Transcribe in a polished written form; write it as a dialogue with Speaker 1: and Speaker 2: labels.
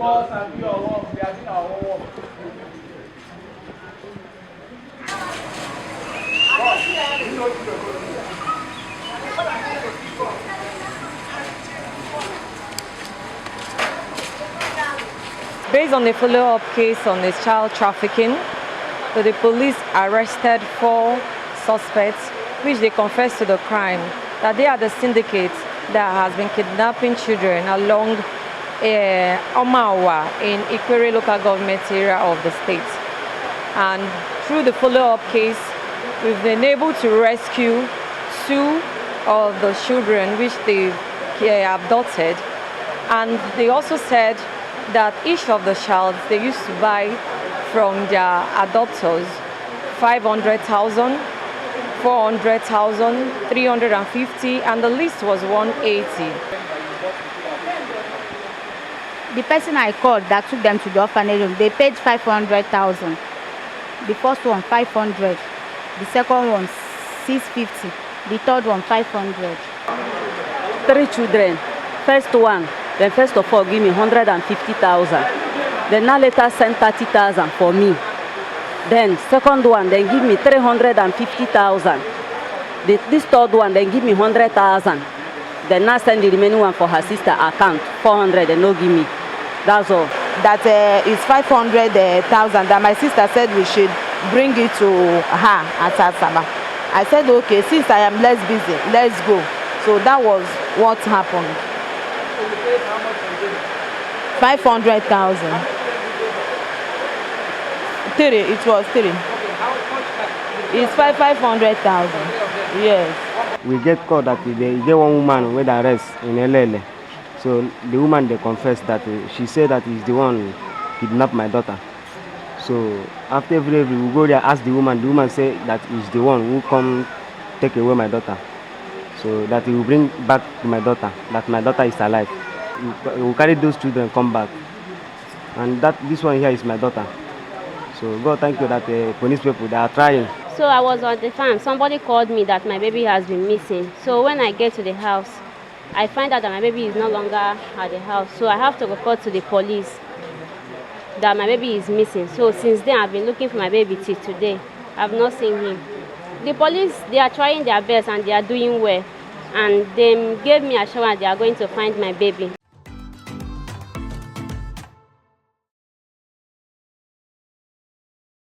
Speaker 1: us and do your work. We are doing our own work.
Speaker 2: Based on the follow-up case on this child trafficking, so the police arrested 4 suspects, which they confessed to the crime, that they are the syndicate that has been kidnapping children along Omawa in Ikwerre local government area of the state. And through the follow-up case, we've been able to rescue 2 of the children which they abducted. And they also said that each of the child they used to buy from their adopters 500,000, 400,000, 350, and the least was 180.
Speaker 3: The person I called that took them to the orphanage home, they paid 500,000. The first one 500, the second one 650, the third one 500.
Speaker 4: 3 children. First one, then first of all give me 150,000. Then now later send 30,000 for me. Then second one, then give me 350,000. This third one, then give me 100,000. Then now send the remaining one for her sister account, 400, and no give me. That's all.
Speaker 5: That is 500,000 that my sister said we should bring it to her at Asaba. I said, okay, since I am less busy, let's go. So that was what happened. 500,000. 3, it was 3. It's 500,000. Yes.
Speaker 6: We get called that there is one woman with arrest in LL. So the woman they confessed that she said that is the one kidnapped my daughter. So after every we go there, ask the woman said that is the one who come take away my daughter. So that he will bring back my daughter, that my daughter is alive. We will carry those children come back. And that this one here is my daughter. So God thank you that the police people, they are trying.
Speaker 7: So I was on the farm. Somebody called me that my baby has been missing. So when I get to the house, I find out that my baby is no longer at the house. So I have to report to the police that my baby is missing. So since then, I've been looking for my baby till today. I've not seen him. The police, they are trying their best and they are doing well. And they gave me assurance they are going to find my baby.